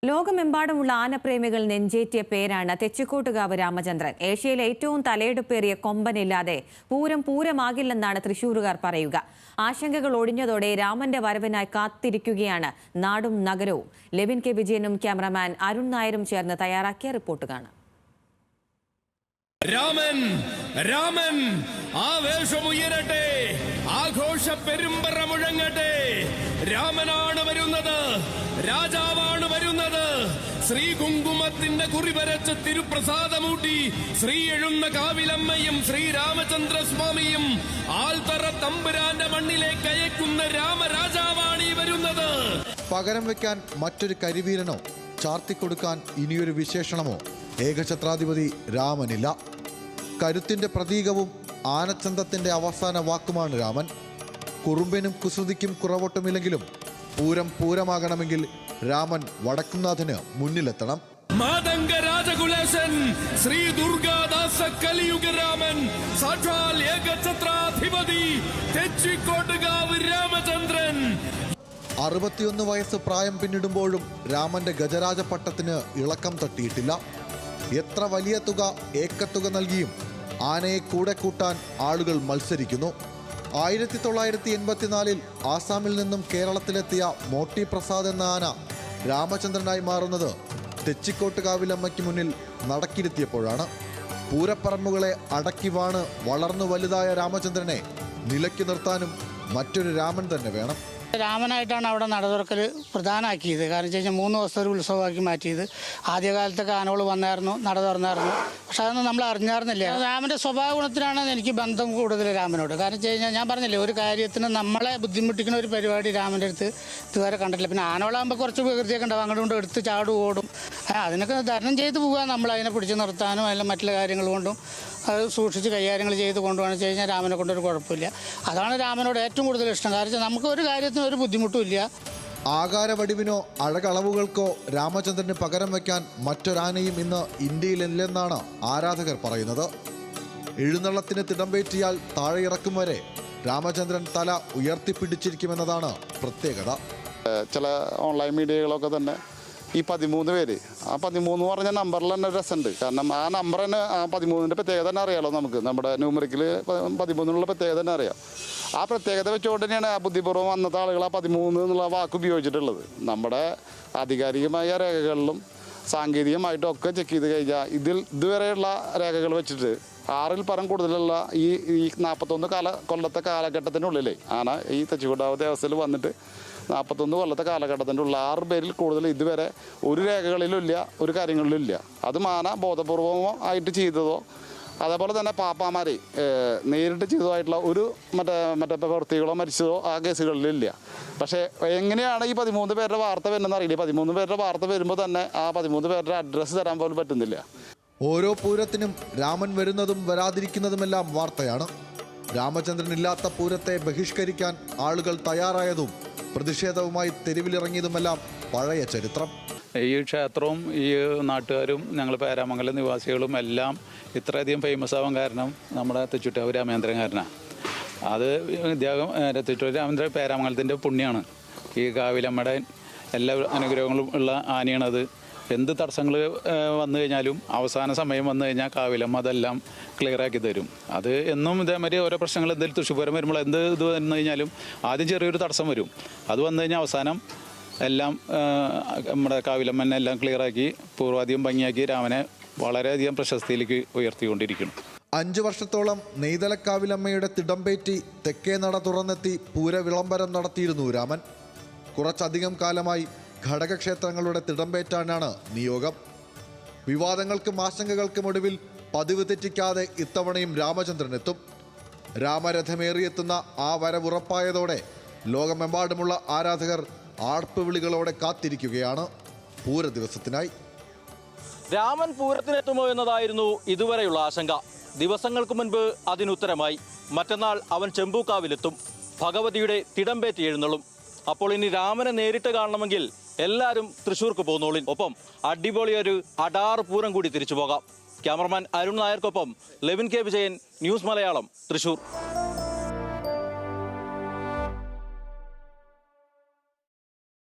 ലോകമെമ്പാടുമുള്ള ആനപ്രേമികൾ നെഞ്ചേറ്റിയ പേരാണ് തെച്ചിക്കോട്ടുകാവ് രാമചന്ദ്രൻ. ഏഷ്യയിലെ ഏറ്റവും തലയെടുപ്പേറിയ കൊമ്പനില്ലാതെ പൂരം പൂരമാകില്ലെന്നാണ് തൃശൂരുകാർ പറയുക. ആശങ്കകൾ ഒഴിഞ്ഞതോടെ രാമന്റെ വരവിനായി കാത്തിരിക്കുകയാണ് നാടും നഗരവും. ലെവിൻ കെ വിജയനും ക്യാമറമാൻ അരുൺ നായരും ചേർന്ന് തയ്യാറാക്കിയ റിപ്പോർട്ട് കാണാം. രാമൻ രാമൻ ആവേശമുയരട്ടെ, ആഘോഷ പെരുമ്പറ മുഴങ്ങട്ടെ. രാമനാണ് വരുന്നത്, രാജാവാണ് വരുന്നത്. ശ്രീ കുങ്കുമത്തിന്റെ കുറിവരച്ച് തിരുപ്രസാദമൂട്ടി ശ്രീ എഴുന്ന കാവിലമ്മയും ശ്രീരാമചന്ദ്ര സ്വാമിയും ആൽത്തറ തമ്പുരാന്റെ മണ്ണിലേക്ക് അയക്കുന്ന രാമരാജാവാണ് ഈ വരുന്നത്. പകരം വെക്കാൻ മറ്റൊരു കരിവീരനോ ചാർത്തിക്കൊടുക്കാൻ ഇനിയൊരു വിശേഷണമോ ഏകഛത്രാധിപതി രാമനില്ല. കരുത്തിന്റെ പ്രതീകവും ആനച്ചന്തത്തിന്റെ അവസാന വാക്കുമാണ് രാമൻ. കുറുമ്പിനും കുസൃതിക്കും കുറവൊട്ടുമില്ലെങ്കിലും പൂരം പൂരമാകണമെങ്കിൽ രാമൻ വടക്കുംനാഥന് മുന്നിലെത്തണം. മാതംഗ രാജകുലേശൻ ശ്രീ ദുർഗാദാസ കലിയുഗ രാമൻ, സാക്ഷാൽ ഏകഛത്രാധിപതി തെച്ചിക്കോട്ടുകാവ് രാമചന്ദ്രൻ. 61 വയസ്സ് പ്രായം പിന്നിടുമ്പോഴും രാമന്റെ ഗജരാജ പട്ടത്തിന് ഇളക്കം തട്ടിയിട്ടില്ല. എത്ര വലിയ തുക ഏക്കത്തുക നൽകിയും ആനയെ കൂടെ കൂട്ടാൻ ആളുകൾ മത്സരിക്കുന്നു. 1984 ആസാമിൽ നിന്നും കേരളത്തിലെത്തിയ മോട്ടി പ്രസാദ് എന്ന ആന രാമചന്ദ്രനായി മാറുന്നത് തെച്ചിക്കോട്ടുകാവിലമ്മയ്ക്ക് മുന്നിൽ നടക്കിരുത്തിയപ്പോഴാണ്. പൂരപ്പറമ്പുകളെ അടക്കി വാണ് വളർന്നു വലുതായ രാമചന്ദ്രനെ നിലയ്ക്ക് നിർത്താനും മറ്റൊരു രാമൻ തന്നെ വേണം. രാമനായിട്ടാണ് അവിടെ നട തുറക്കൽ പ്രധാനമാക്കിയത്. കാരണം വെച്ച് കഴിഞ്ഞാൽ 3 ദിവസത്തെ ഒരു ഉത്സവമാക്കി മാറ്റിയത്. ആദ്യകാലത്തൊക്കെ ആനകൾ വന്നായിരുന്നു, നട തുറന്നായിരുന്നു. പക്ഷെ അതൊന്നും നമ്മൾ അറിഞ്ഞായിരുന്നില്ല. രാമൻ്റെ സ്വഭാവ ഗുണത്തിനാണ് എനിക്ക് ബന്ധം കൂടുതൽ രാമനോട്. കാരണം വെച്ച് കഴിഞ്ഞാൽ ഞാൻ പറഞ്ഞില്ലേ, ഒരു കാര്യത്തിന് നമ്മളെ ബുദ്ധിമുട്ടിക്കുന്ന ഒരു പരിപാടി രാമൻ്റെ അടുത്ത് ഇതുവരെ കണ്ടിട്ടില്ല. പിന്നെ ആനകളാകുമ്പോൾ കുറച്ച് വികൃതിയൊക്കെ ഉണ്ടാവും, അങ്ങോട്ട് കൊണ്ട് എടുത്ത് ചാടും ഓടും. അതിനൊക്കെ തരണം ചെയ്ത് പോകാൻ നമ്മൾ അതിനെ പിടിച്ച് നിർത്താനും അതിലെ മറ്റുള്ള കാര്യങ്ങൾ കൊണ്ടും അത് സൂക്ഷിച്ച് കൈകാര്യങ്ങൾ ചെയ്ത് കൊണ്ടുപോകണം വെച്ച് കഴിഞ്ഞാൽ രാമനെ കൊണ്ടൊരു കുഴപ്പമില്ല. അതാണ് രാമനോട് ഏറ്റവും കൂടുതൽ ഇഷ്ടം. കാരണം നമുക്ക് ഒരു കാര്യത്തിനും ഒരു ബുദ്ധിമുട്ടുമില്ല. ആകാരവടിവിനോ അഴകളവുകൾക്കോ രാമചന്ദ്രന് പകരം വയ്ക്കാൻ മറ്റൊരാനയും ഇന്ന് ഇന്ത്യയിലില്ലെന്നാണ് ആരാധകർ പറയുന്നത്. എഴുന്നള്ളത്തിന് തിടമ്പേറ്റിയാൽ താഴെ ഇറക്കും വരെ രാമചന്ദ്രൻ തല ഉയർത്തിപ്പിടിച്ചിരിക്കുമെന്നതാണ് പ്രത്യേകത. ചില ഓൺലൈൻ മീഡിയകളൊക്കെ തന്നെ ഈ 13 പേര്, ആ 13 പറഞ്ഞ നമ്പറിൽ തന്നെ രസമുണ്ട്. കാരണം ആ നമ്പർ തന്നെ, ആ 13ൻ്റെ പ്രത്യേകത തന്നെ അറിയാമല്ലോ നമുക്ക്. നമ്മുടെ ന്യൂമറിക്കിൽ 13 പ്രത്യേകത തന്നെ അറിയാം. ആ പ്രത്യേകത വെച്ചുകൊണ്ട് തന്നെയാണ് ആ ബുദ്ധിപൂർവ്വം അന്നത്തെ ആളുകൾ ആ 13 എന്നുള്ള വാക്ക് ഉപയോഗിച്ചിട്ടുള്ളത്. നമ്മുടെ ആധികാരികമായ രേഖകളിലും സാങ്കേതികമായിട്ടും ഒക്കെ ചെക്ക് ചെയ്ത് കഴിഞ്ഞാൽ ഇതുവരെയുള്ള രേഖകൾ വെച്ചിട്ട് 6ൽ പരം കൂടുതലുള്ള ഈ 41 കൊല്ലത്തെ കാലഘട്ടത്തിനുള്ളിൽ ആന ഈ തെച്ചിക്കോട്ടുകാവ് ദേവസ്ഥയിൽ വന്നിട്ട് 41 കൊല്ലത്തെ കാലഘട്ടത്തിൻ്റെ ഉള്ള 6 പേരിൽ കൂടുതൽ ഇതുവരെ ഒരു രേഖകളിലും ഇല്ല, ഒരു കാര്യങ്ങളിലും ഇല്ല. അതും ആന ബോധപൂർവമോ ആയിട്ട് ചെയ്തതോ അതേപോലെ തന്നെ പാപ്പാമാരെ നേരിട്ട് ചെയ്തതായിട്ടുള്ള ഒരു മറ്റേ പ്രവൃത്തികളോ മരിച്ചതോ ആ കേസുകളിലില്ല. പക്ഷേ എങ്ങനെയാണ് ഈ 13 പേരുടെ വാർത്ത വരുന്നതെന്ന് അറിയില്ല. 13 പേരുടെ വാർത്ത വരുമ്പോൾ തന്നെ ആ 13 പേരുടെ അഡ്രസ്സ് തരാൻ പോലും പറ്റുന്നില്ല. ഓരോ പൂരത്തിനും രാമൻ വരുന്നതും വരാതിരിക്കുന്നതുമെല്ലാം വാർത്തയാണ്. രാമചന്ദ്രൻ ഇല്ലാത്ത പൂരത്തെ ബഹിഷ്കരിക്കാൻ ആളുകൾ തയ്യാറായതും പ്രതിഷേധവുമായി തെരുവിലിറങ്ങിയതുമെല്ലാം പഴയ ചരിത്രം. ഈ ക്ഷേത്രവും ഈ നാട്ടുകാരും ഞങ്ങൾ പേരാമംഗലം നിവാസികളും എല്ലാം ഇത്രയധികം ഫേമസ് ആവാൻ കാരണം നമ്മുടെ തെച്ചിക്കോട്ടുകാവ് രാമചന്ദ്രൻ കാരനാണ്. അത് ഇദ്ദേഹം തെച്ചിക്കോട്ടുകാവ് രാമചന്ദ്രൻ പേരാമംഗലത്തിൻ്റെ പുണ്യമാണ്. ഈ കാവിലമ്മയുടെ എല്ലാ അനുഗ്രഹങ്ങളും ഉള്ള ആനയാണത്. എന്ത് തടസ്സങ്ങൾ വന്നു കഴിഞ്ഞാലും അവസാന സമയം വന്നു കഴിഞ്ഞാൽ കാവിലമ്മ അതെല്ലാം ക്ലിയറാക്കി തരും. അത് എന്നും ഇതേമാതിരി ഓരോ പ്രശ്നങ്ങൾ എന്തെങ്കിലും തൃശ്ശൂരം വരുമ്പോൾ എന്ത് ഇത് വന്നു കഴിഞ്ഞാലും ആദ്യം ചെറിയൊരു തടസ്സം വരും. അത് വന്നു കഴിഞ്ഞാൽ അവസാനം എല്ലാം നമ്മുടെ കാവിലമ്മനെ എല്ലാം ക്ലിയറാക്കി പൂർവാധികം ഭംഗിയാക്കി രാമനെ വളരെയധികം പ്രശസ്തിയിലേക്ക് ഉയർത്തിക്കൊണ്ടിരിക്കുന്നു. 5 വർഷത്തോളം നെയ്തലക്കാവിലമ്മയുടെ തിടമ്പേറ്റി തെക്കേ നട തുറന്നെത്തി പൂര വിളംബരം നടത്തിയിരുന്നു രാമൻ. കുറച്ചധികം കാലമായി ഘടകക്ഷേത്രങ്ങളുടെ തിടമ്പേറ്റാനാണ് നിയോഗം. വിവാദങ്ങൾക്കും ആശങ്കകൾക്കും ഒടുവിൽ പതിവ് തെറ്റിക്കാതെ ഇത്തവണയും രാമചന്ദ്രൻ എത്തും. രാമരഥമേറിയെത്തുന്ന ആ വരവുറപ്പായതോടെ ലോകമെമ്പാടുമുള്ള ആരാധകർ ആർപ്പുവിളികളോടെ കാത്തിരിക്കുകയാണ് പൂര ദിവസത്തിനായി. രാമൻ പൂരത്തിനെത്തുമോ എന്നതായിരുന്നു ഇതുവരെയുള്ള ആശങ്ക. ദിവസങ്ങൾക്ക് മുൻപ് അതിനുത്തരമായി. മറ്റന്നാൾ അവൻ ചെമ്പൂക്കാവിലെത്തും. ഭഗവതിയുടെ തിടമ്പേറ്റി എഴുന്നള്ളും. അപ്പോൾ ഇനി രാമനെ നേരിട്ട് കാണണമെങ്കിൽ എല്ലാവരും തൃശ്ശൂർക്ക് പോന്നോളിൻ. ഒപ്പം അടിപൊളിയൊരു അടാർ പൂരം കൂടി തിരിച്ചു പോകാം. ക്യാമറമാൻ അരുൺ നായർക്കൊപ്പം ലെവിൻ കെ വിജയൻ, ന്യൂസ് മലയാളം, തൃശ്ശൂർ.